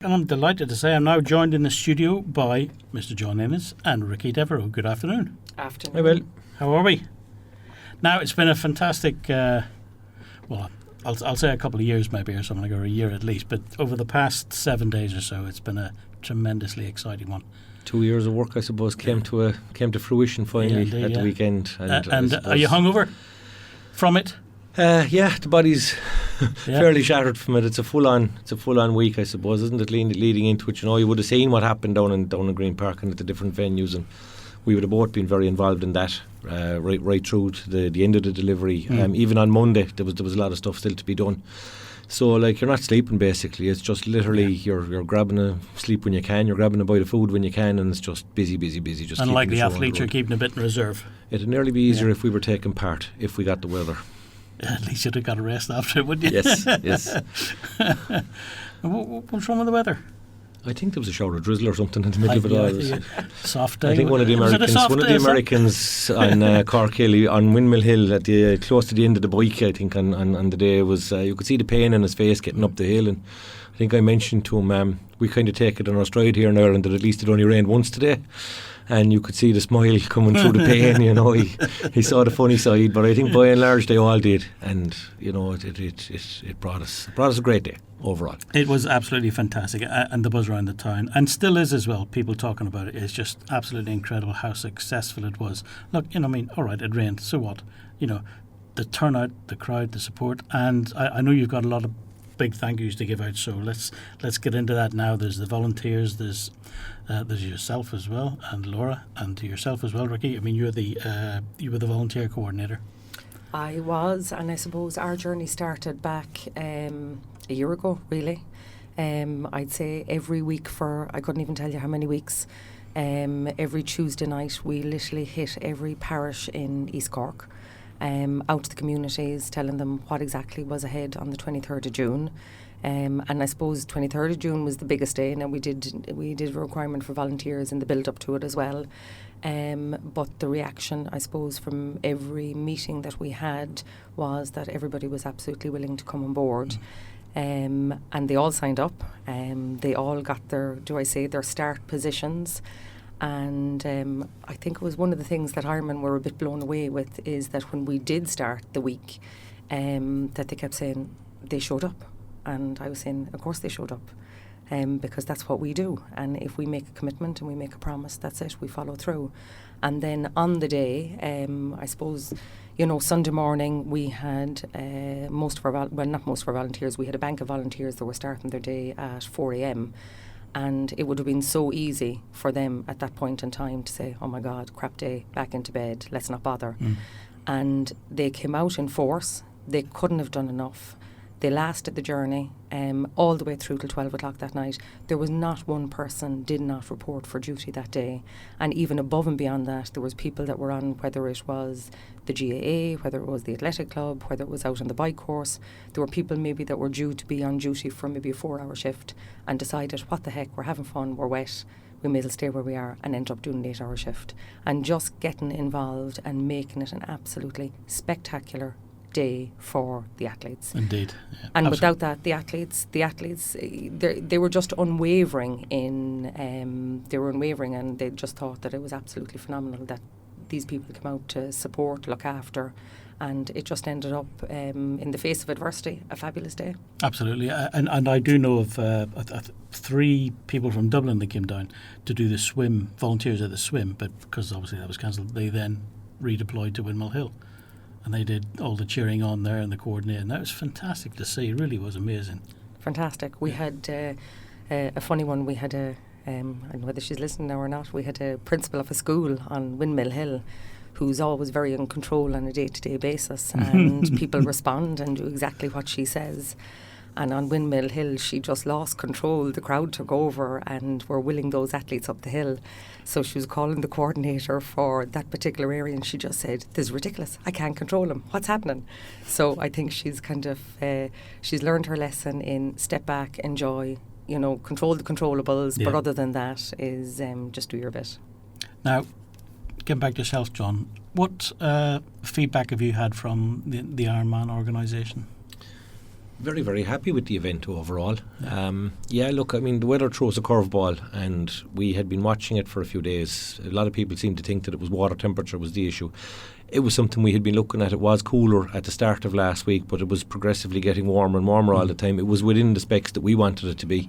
And I'm delighted to say I'm now joined in the studio by Mr. John Innes and Ricky Devereaux. Good afternoon. Afternoon. Hi, Will. How are we? Now, it's been a fantastic, I'll say a couple of years maybe or something, or a year at least, but over the past 7 days or so, it's been a tremendously exciting one. 2 years of work, I suppose, came to fruition finally indeed, at the weekend. And are you hungover from it? The body's fairly shattered from it. It's a full on week, I suppose, isn't it? Leading into it, you would have seen what happened down in Green Park and at the different venues, and we would have both been very involved in that right through to the end of the delivery. Even on Monday, there was a lot of stuff still to be done. So, you're not sleeping basically. It's just literally you're grabbing a sleep when you can, you're grabbing a bite of food when you can, and it's just busy. Just and like the athletes, you're keeping a bit in reserve. It'd nearly be easier if we were taking part, if we got the weather. At least you'd have got a rest after it, wouldn't you? Yes. What's wrong with the weather? I think there was a shower of drizzle or something in the middle of it all. Soft day. I think one of the Americans on Cork Hill, on Windmill Hill, at the close to the end of the bike, I think, on the day, was you could see the pain in his face getting up the hill, and I think I mentioned to him, we kind of take it on our stride here in Ireland that at least it only rained once today. And you could see the smile coming through the pain, he saw the funny side, but I think by and large they all did, and it brought us a great day overall. It was absolutely fantastic, and the buzz around the town, and still is as well. People talking about it is just absolutely incredible how successful it was. Look, all right, it rained, so what? The turnout, the crowd, the support, and I know you've got a lot of big thank yous to give out, so let's get into that now. There's the volunteers, there's yourself as well, and Laura, and to yourself as well, Ricky. I mean, you were the volunteer coordinator. I was, and I suppose our journey started back a year ago, really. I'd say every week for, I couldn't even tell you how many weeks, every Tuesday night we literally hit every parish in East Cork, out to the communities, telling them what exactly was ahead on the 23rd of June. And I suppose 23rd of June was the biggest day, and we did a requirement for volunteers in the build up to it as well. But the reaction, I suppose, from every meeting that we had was that everybody was absolutely willing to come on board. And they all signed up. They all got their start positions. And I think it was one of the things that Ironman were a bit blown away with, is that when we did start the week, that they kept saying they showed up. And I was saying, of course they showed up, because that's what we do. And if we make a commitment and we make a promise, that's it, we follow through. And then on the day, I suppose, Sunday morning, we had not most of our volunteers, we had a bank of volunteers that were starting their day at 4 a.m. And it would have been so easy for them at that point in time to say, oh my God, crap day, back into bed, let's not bother. And they came out in force. They couldn't have done enough. They lasted the journey all the way through till 12 o'clock that night. There was not one person did not report for duty that day. And even above and beyond that, there was people that were on, whether it was the GAA, whether it was the athletic club, whether it was out on the bike course. There were people maybe that were due to be on duty for maybe a 4-hour shift and decided, what the heck, we're having fun, we're wet, we may as well stay where we are, and end up doing an 8-hour shift. And just getting involved and making it an absolutely spectacular day for the athletes. Indeed. Yeah, and without that, the athletes, they were just unwavering and they just thought that it was absolutely phenomenal that these people came out to support, look after, and it just ended up, in the face of adversity, a fabulous day. Absolutely. And I do know of 3 people from Dublin that came down to do the swim, volunteers at the swim, but because obviously that was cancelled, they then redeployed to Windmill Hill. And they did all the cheering on there and the coordinating. That was fantastic to see. It really was amazing. Fantastic. We had a funny one. We had I don't know whether she's listening now or not, we had a principal of a school on Windmill Hill who's always very in control on a day-to-day basis, and people respond and do exactly what she says. And on Windmill Hill, she just lost control. The crowd took over and were willing those athletes up the hill. So she was calling the coordinator for that particular area, and she just said, "This is ridiculous. I can't control them. What's happening?" So I think she's kind of she's learned her lesson in step back, enjoy, control the controllables. Yeah. But other than that, is just do your bit. Now, getting back to yourself, John. What feedback have you had from the Ironman organisation? very, very happy with the event overall. Look, I mean, the weather throws a curveball, and we had been watching it for a few days. A lot of people seem to think that it was water temperature was the issue. It was something we had been looking at. It was cooler at the start of last week, but it was progressively getting warmer and warmer all the time. It was within the specs that we wanted it to be.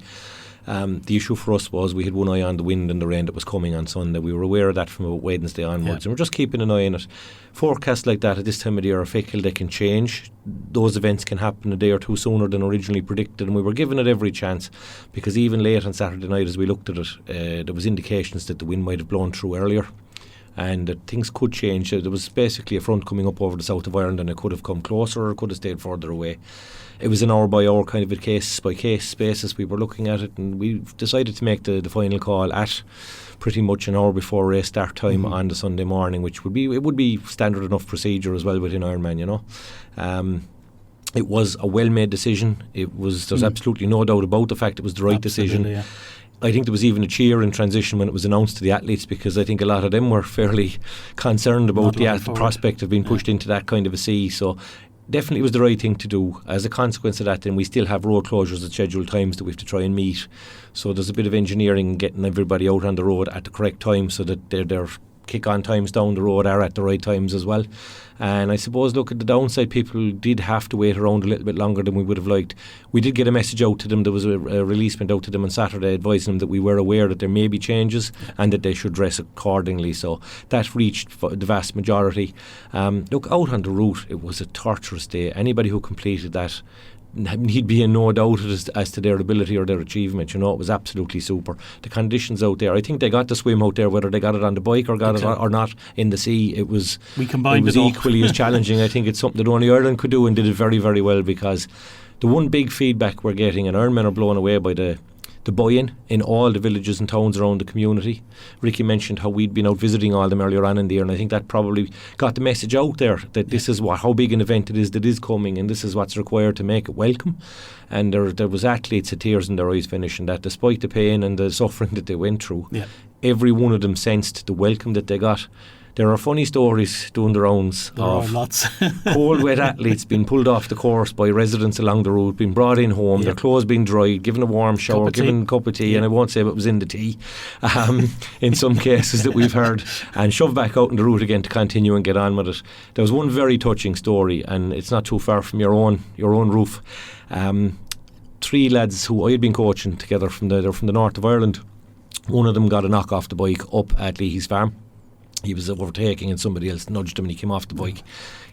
The issue for us was we had one eye on the wind and the rain that was coming on Sunday. We were aware of that from about Wednesday onwards, and we're just keeping an eye on it. Forecasts like that at this time of the year are fickle. They can change. Those events can happen a day or two sooner than originally predicted, and we were giving it every chance, because even late on Saturday night as we looked at it, there was indications that the wind might have blown through earlier, and that things could change. There was basically a front coming up over the south of Ireland, and it could have come closer or it could have stayed further away. It was an hour by hour kind of a case by case basis. We were looking at it, and we decided to make the final call at pretty much an hour before race start time on the Sunday morning, which would be standard enough procedure as well within Ironman, you know. It was a well made decision. There's absolutely no doubt about the fact it was the right decision. Yeah. I think there was even a cheer in transition when it was announced to the athletes, because I think a lot of them were fairly concerned about the prospect of being pushed into that kind of a sea. So definitely was the right thing to do. As a consequence of that, then we still have road closures at scheduled times that we have to try and meet. So there's a bit of engineering in getting everybody out on the road at the correct time, so that their kick-on times down the road are at the right times as well. And I suppose, look, at the downside, people did have to wait around a little bit longer than we would have liked. We did get a message out to them. There was a release went out to them on Saturday advising them that we were aware that there may be changes and that they should dress accordingly. So that reached the vast majority. Look, out on the route, it was a torturous day. Anybody who completed that, he'd be in no doubt as to their ability or their achievement. You know, it was absolutely super. The conditions out there, I think they got to swim out there, whether they got it on the bike or got it or not in the sea. It was equally as challenging. I think it's something that only Ireland could do, and did it very, very well, because the one big feedback we're getting, and Ironmen are blown away by the buy-in in all the villages and towns around the community. Ricky mentioned how we'd been out visiting all of them earlier on in the year, and I think that probably got the message out there that this is how big an event it is that is coming, and this is what's required to make it welcome. And there was athletes with tears in their eyes finishing that, despite the pain and the suffering that they went through. Every one of them sensed the welcome that they got. There are funny stories doing the rounds of lots. cold, wet athletes being pulled off the course by residents along the route, being brought in home, their clothes being dried, given a warm shower, given a cup of tea, and I won't say what was in the tea, in some cases that we've heard, and shoved back out on the route again to continue and get on with it. There was one very touching story, and it's not too far from your own roof. 3 lads who I had been coaching together from the north of Ireland. One of them got a knock off the bike up at Leahy's farm. He was overtaking and somebody else nudged him and he came off the bike.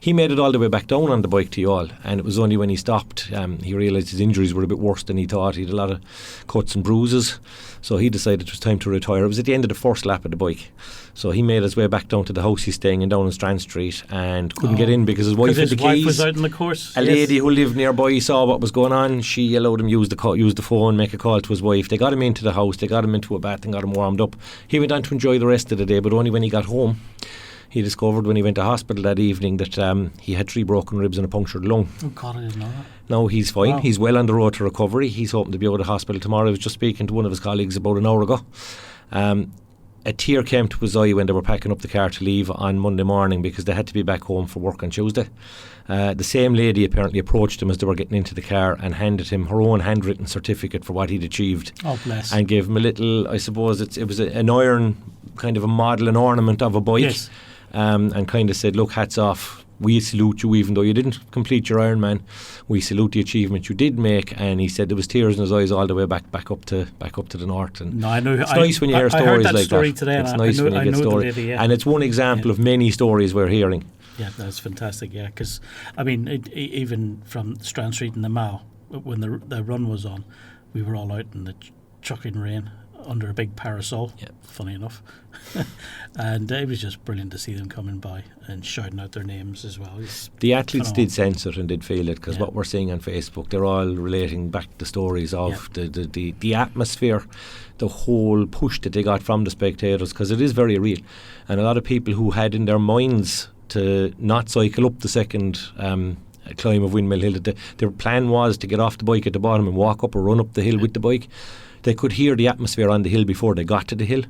He made it all the way back down on the bike to Youghal, and it was only when he stopped he realised his injuries were a bit worse than he thought. He had a lot of cuts and bruises, so he decided it was time to retire. It was at the end of the first lap of the bike, so he made his way back down to the house he's staying in down on Strand Street, and couldn't get in because his wife had the keys. Was out in the course. A lady who lived nearby saw what was going on. She allowed him use the phone, make a call to his wife. They got him into the house, they got him into a bath and got him warmed up. He went on to enjoy the rest of the day, but only when he got home he discovered, when he went to hospital that evening, that he had 3 broken ribs and a punctured lung. Oh God, I didn't know that. No, he's fine. Wow. He's well on the road to recovery. He's hoping to be out of hospital tomorrow. I was just speaking to one of his colleagues about an hour ago. A tear came to his eye when they were packing up the car to leave on Monday morning, because they had to be back home for work on Tuesday. The same lady apparently approached him as they were getting into the car and handed him her own handwritten certificate for what he'd achieved. Oh, bless. And gave him a little, I suppose it was an iron, kind of a model and ornament of a bike. Yes. And kind of said, look, hats off, we salute you, even though you didn't complete your Ironman. We salute the achievement you did make. And he said there was tears in his eyes all the way back up to the north. And no, I know. It's nice when you hear stories like that. Today, it's nice when you get stories, and it's one example of many stories we're hearing. Yeah, that's fantastic. Yeah, because I mean, even from Strand Street in the Mall, when the run was on, we were all out in the chucking rain under a big parasol. Yeah. Funny enough. And it was just brilliant to see them coming by and shouting out their names as well. The athletes did sense it and did feel it, because what we're seeing on Facebook, they're all relating back the stories of the atmosphere, the whole push that they got from the spectators, because it is very real. And a lot of people who had in their minds to not cycle up the second climb of Windmill Hill, that their plan was to get off the bike at the bottom and walk up or run up the hill with the bike. They could hear the atmosphere on the hill before they got to the hill,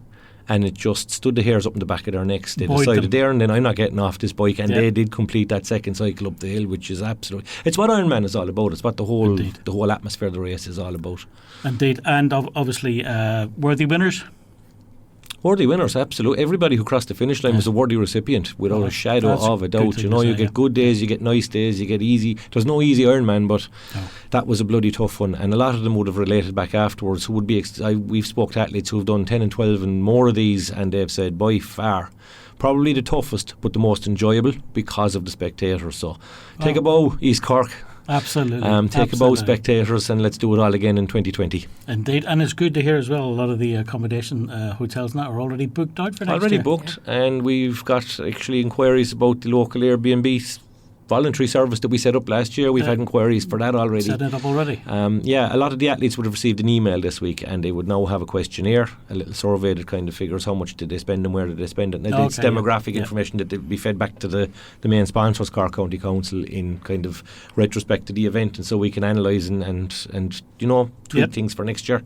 and it just stood the hairs up in the back of their necks. They Buoyed decided them. there and then, I'm not getting off this bike, and Yeah. they did complete that second cycle up the hill, which is absolutely, it's what Ironman is all about. It's what the whole Indeed. atmosphere of the race is all about. Indeed, and obviously worthy winners. Worthy winners, absolutely. Everybody who crossed the finish line Yeah. was a worthy recipient, without Oh, a shadow that's a of a good doubt. thing You to know, you say, get yeah. good days, you get nice days, you get easy. There's no easy Ironman, but No. that was a bloody tough one, and a lot of them would have related back afterwards. Who would be? We've spoke to athletes who've done 10 and 12 and more of these, and they've said by far, probably the toughest, but the most enjoyable because of the spectators. So, take a bow, East Cork. Absolutely. Take a bow, spectators, and let's do it all again in 2020. Indeed, and it's good to hear as well. A lot of the accommodation hotels now are already booked out for next Already year. booked, and we've got actually inquiries about the local Airbnb voluntary service that we set up last year. We've had inquiries for that already. Set it up already. A lot of the athletes would have received an email this week, and they would now have a questionnaire, a little survey that kind of figures how much did they spend and where did they spend it. And it's demographic information that will be fed back to the main sponsors, Cork County Council, in kind of retrospect to the event, and so we can analyse and tweak things for next year.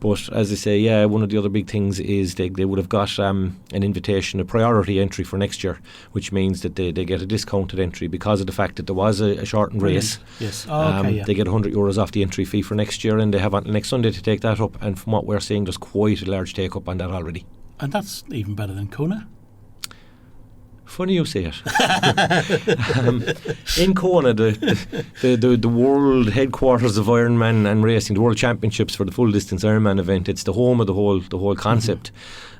But as I say, one of the other big things is they would have got an invitation, a priority entry for next year, which means that they get a discounted entry because of the fact that there was a shortened race. Yes. They get €100 off the entry fee for next year, and they have until next Sunday to take that up. And from what we're seeing, there's quite a large take up on that already. And that's even better than Kona. Funny you say it. In Kona, the world headquarters of Ironman and racing, the World Championships for the full distance Ironman event, it's the home of the whole concept.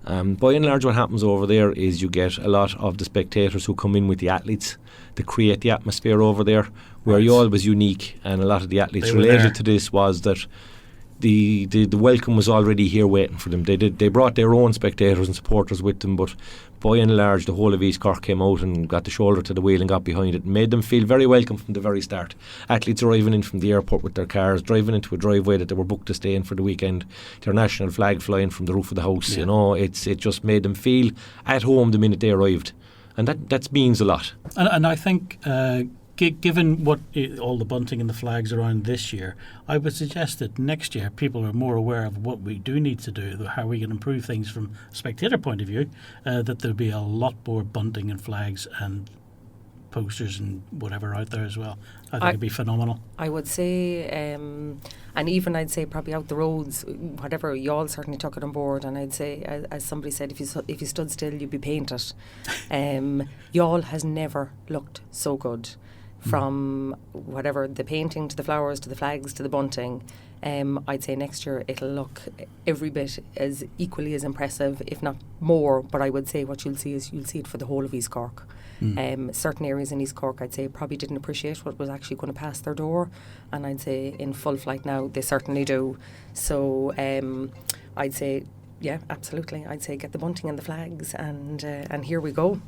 By and large, what happens over there is you get a lot of the spectators who come in with the athletes to create the atmosphere over there, where Youghal was unique, and a lot of the athletes related to this was that the welcome was already here waiting for them. They brought their own spectators and supporters with them, but by and large the whole of East Cork came out and got the shoulder to the wheel and got behind it and made them feel very welcome from the very start. Athletes arriving in from the airport with their cars, driving into a driveway that they were booked to stay in for the weekend, their national flag flying from the roof of the house. It just made them feel at home the minute they arrived, and that means a lot. And I think given what all the bunting and the flags around this year, I would suggest that next year people are more aware of what we do need to do, how we can improve things from a spectator point of view, that there'll be a lot more bunting and flags and posters and whatever out there as well. I think it'd be phenomenal. I would say, and even I'd say probably out the roads, whatever, Youghal certainly took it on board, and I'd say, as somebody said, if you stood still, you'd be painted. Youghal has never looked so good. From whatever, the painting to the flowers to the flags to the bunting, I'd say next year it'll look every bit as equally as impressive, if not more. But I would say what you'll see it for the whole of East Cork. Certain areas in East Cork, I'd say, probably didn't appreciate what was actually going to pass their door, and I'd say in full flight now they certainly do. So I'd say, yeah, absolutely. I'd say get the bunting and the flags, and here we go.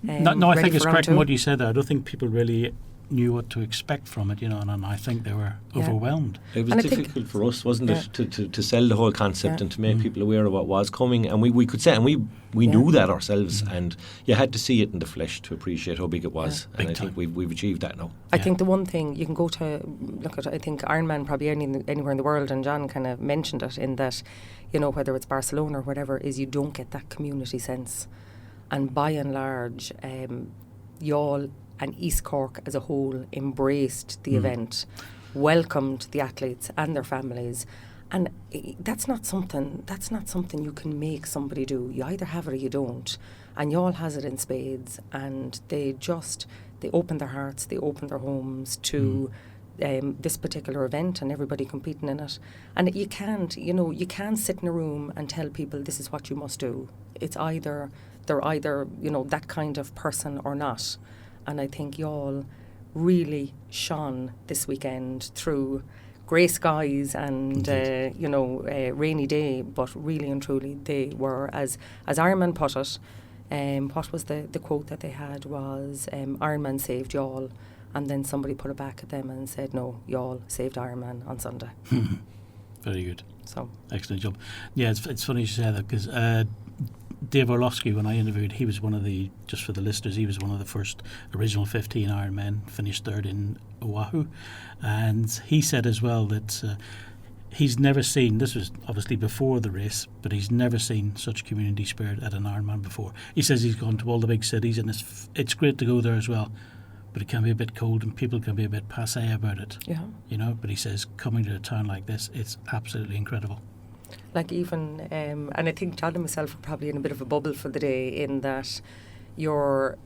I think it's correct in what you said there. I don't think people really knew what to expect from it, and I think they were overwhelmed. It was difficult for us, wasn't it, to sell the whole concept and to make people aware of what was coming, and we could say, and we knew that ourselves, and you had to see it in the flesh to appreciate how big it was, and I think we've achieved that now. I think the one thing you can go to look at, I think Ironman probably anywhere in the world, and John kind of mentioned it in that, whether it's Barcelona or whatever, is you don't get that community sense. And by and large, Youghal and East Cork as a whole embraced the event, welcomed the athletes and their families, and that's not something you can make somebody do. You either have it or you don't, and Youghal has it in spades. And they opened their hearts, they opened their homes to this particular event and everybody competing in it. And you can't sit in a room and tell people this is what you must do. It's they're either that kind of person or not. And I think Youghal really shone this weekend through grey skies and rainy day, but really and truly they were, as Ironman put it, what was the quote that they had was, Ironman saved Youghal, and then somebody put it back at them and said, no, Youghal saved Ironman on Sunday. Very good. So excellent job. Yeah, it's funny you say that, because Dave Orlovsky, when I interviewed, he was one of the, just for the listeners, he was one of the first original 15 Ironmen, finished third in Oahu, and he said as well that he's never seen, this was obviously before the race, but he's never seen such community spirit at an Ironman before. He says he's gone to all the big cities, and it's great to go there as well, but it can be a bit cold and people can be a bit passé about it. Yeah. You know, but he says coming to a town like this, it's absolutely incredible. Like even, and I think John and myself are probably in a bit of a bubble for the day, in that you're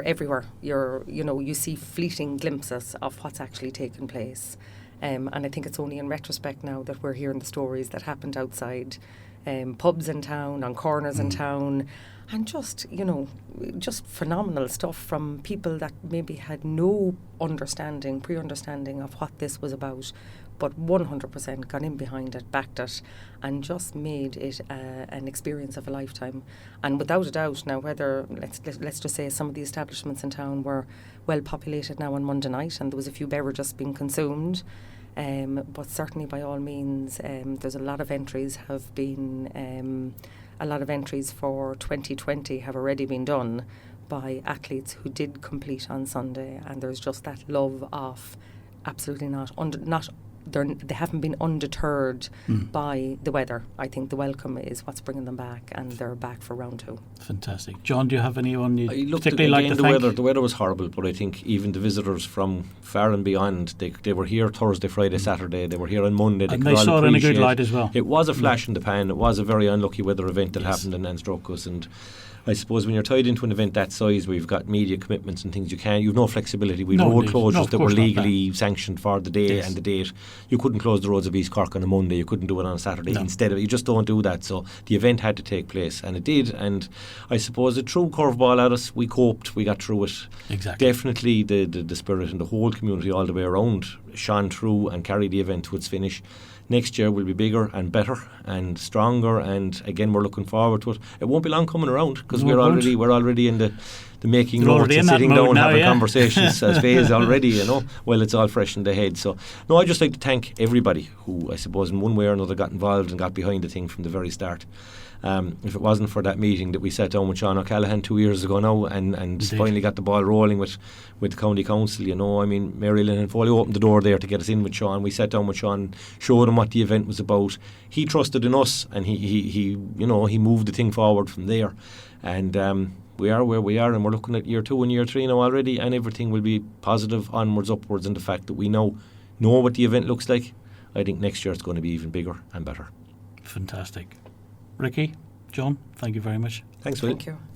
everywhere. You see fleeting glimpses of what's actually taken place. And I think it's only in retrospect now that we're hearing the stories that happened outside pubs in town, on corners in town, and just phenomenal stuff from people that maybe had no pre-understanding of what this was about, but 100% got in behind it, backed it, and just made it an experience of a lifetime. And without a doubt, now whether, let's just say some of the establishments in town were well populated now on Monday night, and there was a few beverages being consumed, but certainly by all means, there's a lot of entries have been, a lot of entries for 2020 have already been done by athletes who did complete on Sunday, and there's just that love of absolutely they haven't been undeterred by the weather. I think the welcome is what's bringing them back, and they're back for round 2. Fantastic. John, do you have anyone you I looked particularly at like to the thank? weather. The weather was horrible, but I think even the visitors from far and beyond, they were here Thursday, Friday, Saturday. They were here on Monday. And they saw it in a good light as well. It was a flash in the pan. It was a very unlucky weather event that happened and struck us. And I suppose when you're tied into an event that size, where you've got media commitments and things, you've no flexibility. We've road closures that were legally sanctioned for the day and the date. You couldn't close the roads of East Cork on a Monday. You couldn't do it on a Saturday instead of. You just don't do that. So the event had to take place, and it did. And I suppose it threw curveball at us. We coped. We got through it. Exactly. Definitely the spirit and the whole community all the way around shone through and carried the event to its finish. Next year will be bigger and better and stronger, and again we're looking forward to it. It won't be long coming around, because we're already in the making notes and sitting down and having conversations as phase already, while it's all fresh in the head. So no, I'd just like to thank everybody who I suppose in one way or another got involved and got behind the thing from the very start. If it wasn't for that meeting that we sat down with Sean O'Callaghan 2 years ago now and finally got the ball rolling with the County Council, I mean, Mary Lynn and Foley opened the door there to get us in with Sean. We sat down with Sean, showed him what the event was about. He trusted in us, and he moved the thing forward from there. And we are where we are, and we're looking at year 2 and year 3 now already, and everything will be positive, onwards, upwards, and the fact that we know what the event looks like, I think next year it's going to be even bigger and better. Fantastic. Ricky, John, thank you very much. Thanks, Will. Thank you.